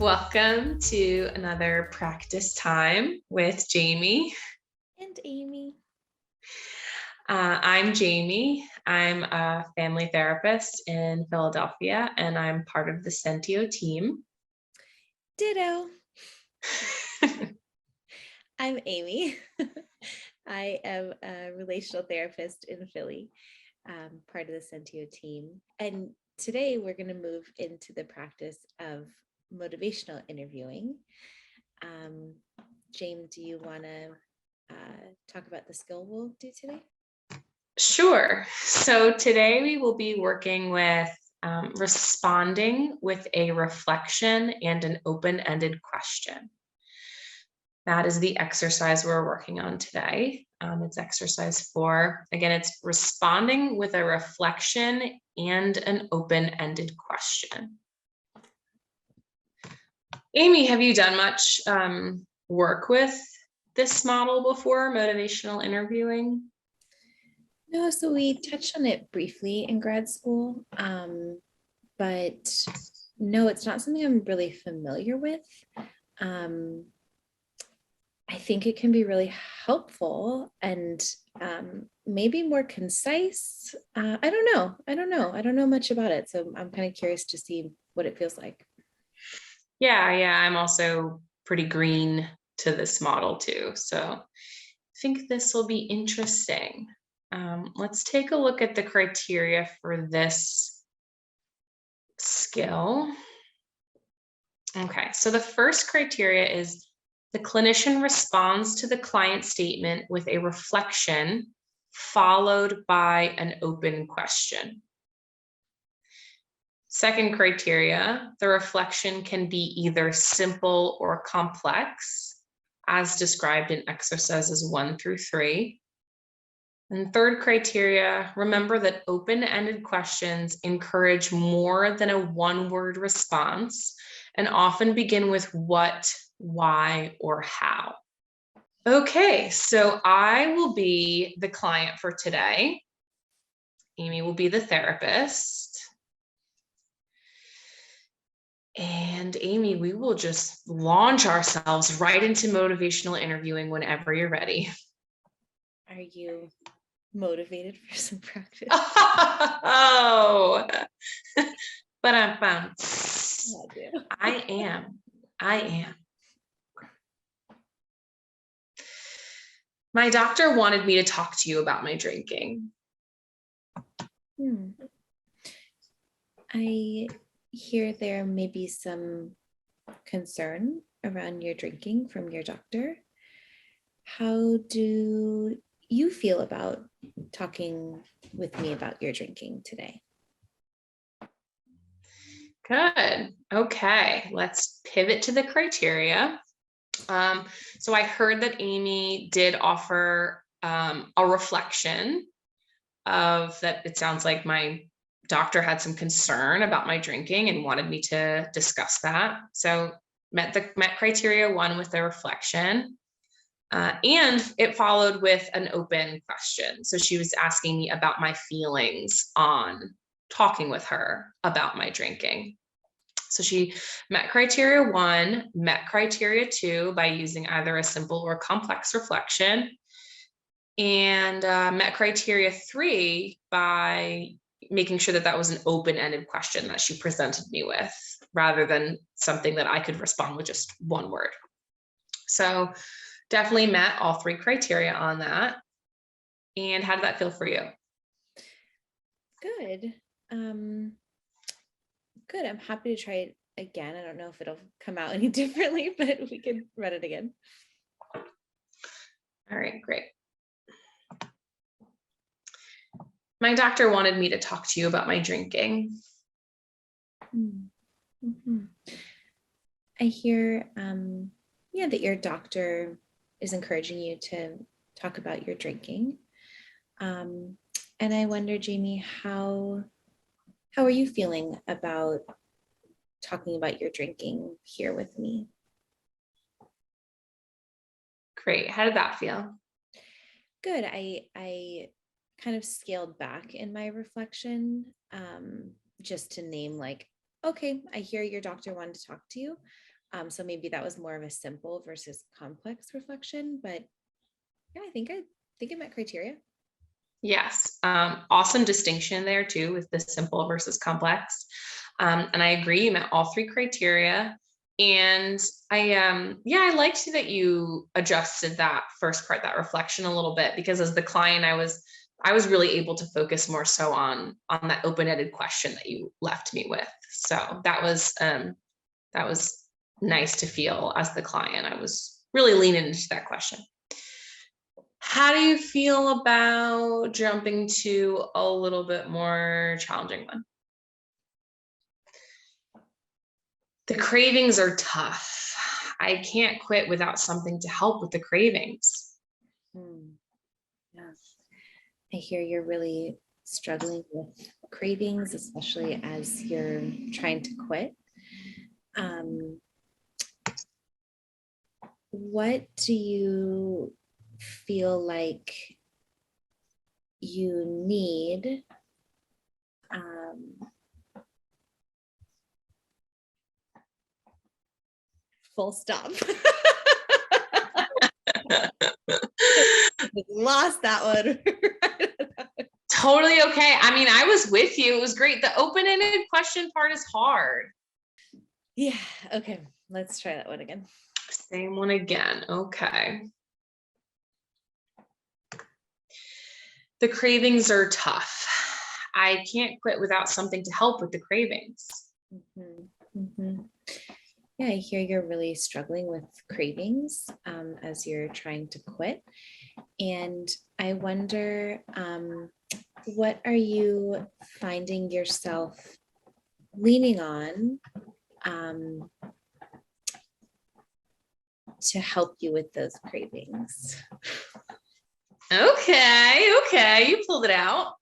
Welcome to another practice time with Jamie. And Amy. I'm Jamie. I'm a family therapist in Philadelphia, and I'm part of the Sentio team. Ditto. I'm Amy. I am a relational therapist in Philly, part of the Sentio team. And today we're going to move into the practice of motivational interviewing. James, do you want to talk about the skill we'll do today? Sure. So today we will be working with responding with a reflection and an open-ended question. That is the exercise we're working on today. It's exercise 4. Again, it's responding with a reflection and an open-ended question. Amy, have you done much work with this model before, motivational interviewing? No, so we touched on it briefly in grad school, but no, it's not something I'm really familiar with. I think it can be really helpful and maybe more concise. I don't know much about it. So I'm kind of curious to see what it feels like. Yeah, I'm also pretty green to this model too. So I think this will be interesting. Let's take a look at the criteria for this skill. Okay, so the first criteria is the clinician responds to the client statement with a reflection followed by an open question. Second criteria, the reflection can be either simple or complex, as described in exercises 1 through 3. And third criteria, remember that open-ended questions encourage more than a one-word response and often begin with what, why, or how. Okay, so I will be the client for today. Amy will be the therapist. And Amy, we will just launch ourselves right into motivational interviewing whenever you're ready. Are you motivated for some practice? Oh, but I'm fun. I am. My doctor wanted me to talk to you about my drinking. I hear there may be some concern around your drinking from your doctor. How do you feel about talking with me about your drinking today? Good. Okay, let's pivot to the criteria. So I heard that Amy did offer a reflection of that. It sounds like my doctor had some concern about my drinking and wanted me to discuss that. So met criteria 1 with the reflection. And it followed with an open question. So she was asking me about my feelings on talking with her about my drinking. So she met criteria 1, met criteria 2 by using either a simple or complex reflection, and met criteria 3 by making sure that that was an open-ended question that she presented me with, rather than something that I could respond with just one word. So definitely met all 3 criteria on that. And how did that feel for you? Good. Good. I'm happy to try it again. I don't know if it'll come out any differently, but we can run it again. All right, great. My doctor wanted me to talk to you about my drinking. Mm-hmm. I hear, that your doctor is encouraging you to talk about your drinking. And I wonder, Jamie, how are you feeling about talking about your drinking here with me? Great. How did that feel? Good. I kind of scaled back in my reflection, just to name like, okay, I hear your doctor wanted to talk to you. So maybe that was more of a simple versus complex reflection, but yeah, I think it met criteria. Yes. Awesome distinction there too with the simple versus complex. And I agree, you met all three criteria. And I liked that you adjusted that first part, that reflection a little bit, because as the client, I was really able to focus more so on that open-ended question that you left me with. So that was nice to feel as the client. I was really leaning into that question. How do you feel about jumping to a little bit more challenging one? The cravings are tough. I can't quit without something to help with the cravings. Yeah. I hear you're really struggling with cravings, especially as you're trying to quit. What do you feel like you need full stop? Lost that one. Totally okay. I mean, I was with you. It was great. The open-ended question part is hard. Yeah. Okay. Let's try that one again. Same one again. Okay. The cravings are tough. I can't quit without something to help with the cravings. Yeah, I hear you're really struggling with cravings as you're trying to quit. And I wonder, what are you finding yourself leaning on to help you with those cravings? Okay, you pulled it out.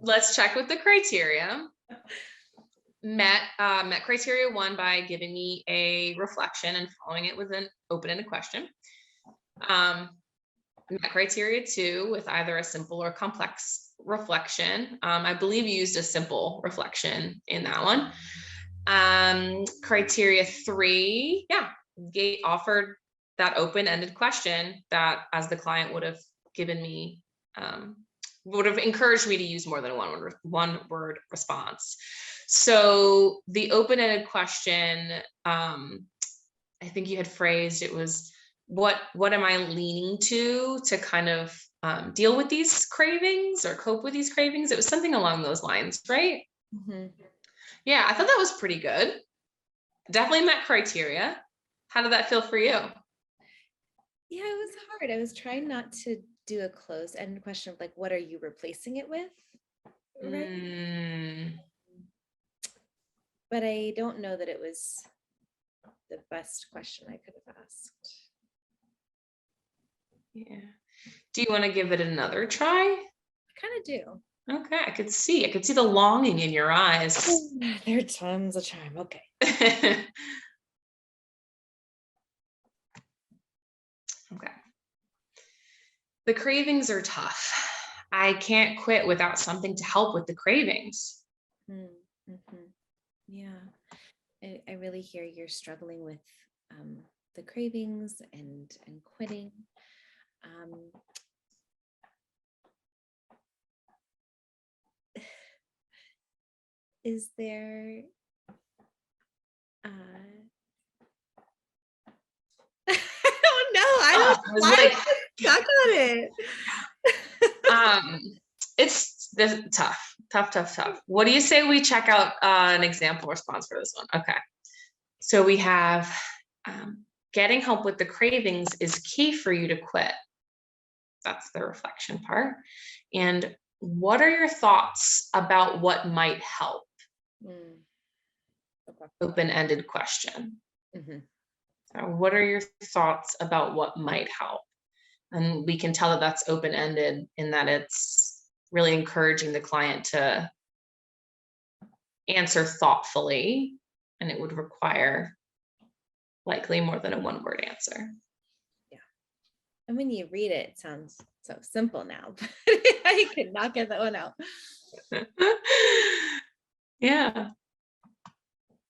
Let's check with the criteria. Met criteria 1 by giving me a reflection and following it with an open-ended question. Met criteria 2 with either a simple or complex reflection. I believe you used a simple reflection in that one. Criteria 3, offered that open-ended question that, as the client would have given me, would have encouraged me to use more than a one word response. So the open-ended question, I think you had phrased it was, what am I leaning to kind of deal with these cravings or cope with these cravings? It was something along those lines, right? Yeah, I thought that was pretty good. Definitely met criteria. How did that feel for you? Yeah, it was hard. I was trying not to do a closed-ended question of like, what are you replacing it with? Right. But I don't know that it was the best question I could have asked. Yeah. Do you want to give it another try? I kind of do. Okay, I could see the longing in your eyes. There are tons of charm. Okay. Okay. The cravings are tough. I can't quit without something to help with the cravings. Yeah, I really hear you're struggling with the cravings and quitting. Is there I don't know. I was stuck on it. It's tough. What do you say we check out an example response for this one? Okay. So we have getting help with the cravings is key for you to quit. That's the reflection part. And what are your thoughts about what might help? Okay. Open-ended question. So what are your thoughts about what might help? And we can tell that that's open-ended in that it's really encouraging the client to answer thoughtfully, and it would require likely more than a one-word answer. Yeah. And when you read it, it sounds so simple now, but I could not get that one out. Yeah.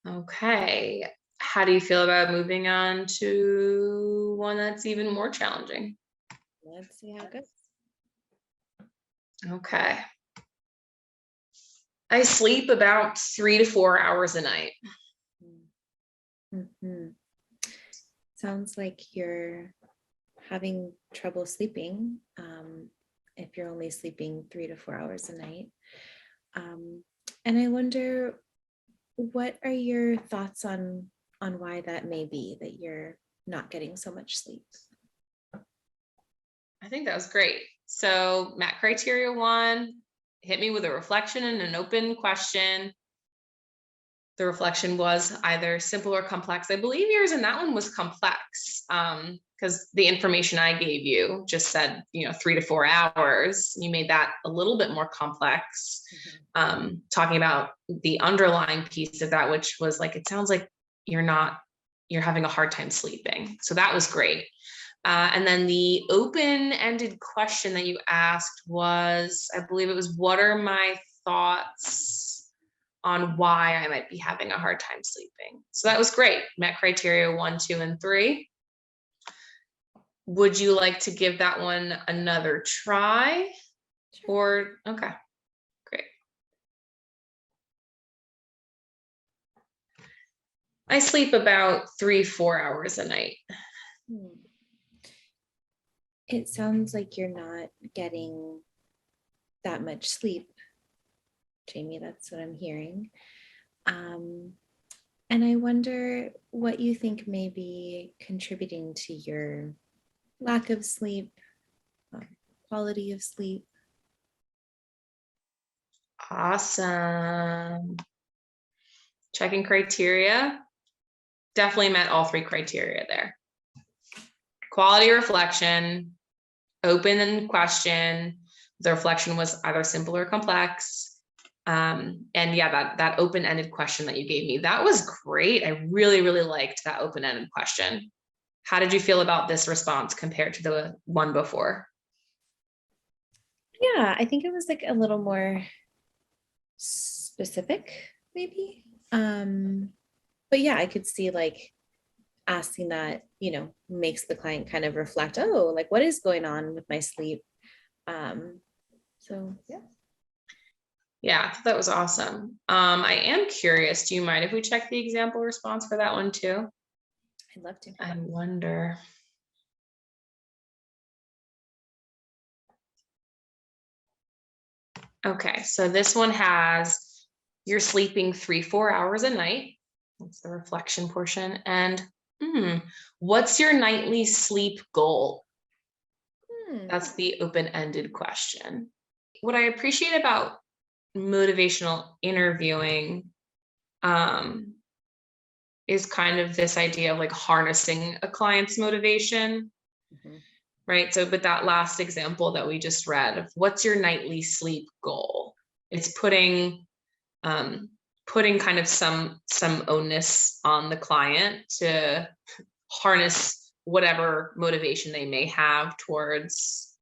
Okay. How do you feel about moving on to one that's even more challenging? Let's see how it goes. Okay. I sleep about 3 to 4 hours a night. Mhm. Sounds like you're having trouble sleeping, if you're only sleeping 3 to 4 hours a night. And I wonder, what are your thoughts on why that may be that you're not getting so much sleep? I think that was great. So, Matt criteria 1, hit me with a reflection and an open question. The reflection was either simple or complex. I believe yours in that one was complex, because the information I gave you just said, 3 to 4 hours. You made that a little bit more complex, talking about the underlying piece of that, which was like, it sounds like you're having a hard time sleeping. So that was great. And then the open-ended question that you asked was, I believe it was, what are my thoughts on why I might be having a hard time sleeping? So that was great. Met criteria 1, 2, and 3. Would you like to give that one another try? Or, okay, great. I sleep about 3, 4 hours a night. It sounds like you're not getting that much sleep, Jamie. That's what I'm hearing. And I wonder what you think may be contributing to your lack of sleep, quality of sleep. Awesome. Checking criteria. Definitely met all 3 criteria there. Quality reflection, open question. The reflection was either simple or complex. And yeah, that open-ended question that you gave me, that was great. I really, really liked that open-ended question. How did you feel about this response compared to the one before? Yeah, I think it was like a little more specific, maybe. But yeah, I could see like asking that, makes the client kind of reflect, oh, like what is going on with my sleep? So yeah. Yeah, that was awesome. I am curious, do you mind if we check the example response for that one too? I'd love to. I wonder. Okay, so this one has, you're sleeping 3, 4 hours a night. That's the reflection portion. And what's your nightly sleep goal? That's the open-ended question. What I appreciate about motivational interviewing is kind of this idea of like harnessing a client's motivation. Right. So, but that last example that we just read of what's your nightly sleep goal? It's putting kind of some onus on the client to harness whatever motivation they may have towards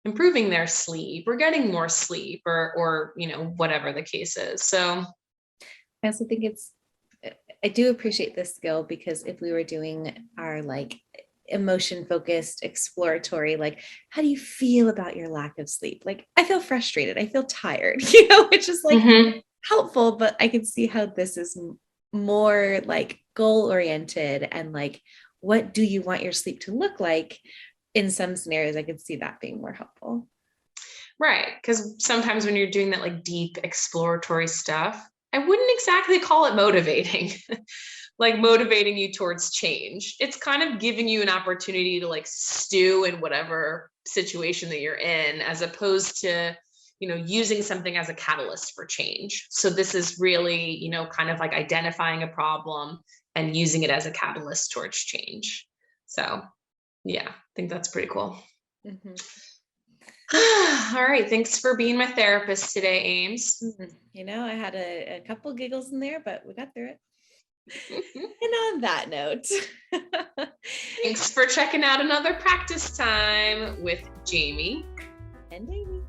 improving their sleep or getting more sleep or whatever the case is. So I also think I do appreciate this skill, because if we were doing our like emotion focused exploratory, like, how do you feel about your lack of sleep? Like, I feel frustrated, I feel tired, which is like helpful, but I can see how this is more like goal oriented and like, what do you want your sleep to look like? In some scenarios, I could see that being more helpful. Right. Because sometimes when you're doing that like deep exploratory stuff, I wouldn't exactly call it motivating, like motivating you towards change. It's kind of giving you an opportunity to like stew in whatever situation that you're in, as opposed to, using something as a catalyst for change. So this is really, kind of like identifying a problem and using it as a catalyst towards change. So yeah, I think that's pretty cool. All right. Thanks for being my therapist today, Ames. I had a couple giggles in there, but we got through it. And on that note, thanks for checking out another practice time with Jamie and Amy.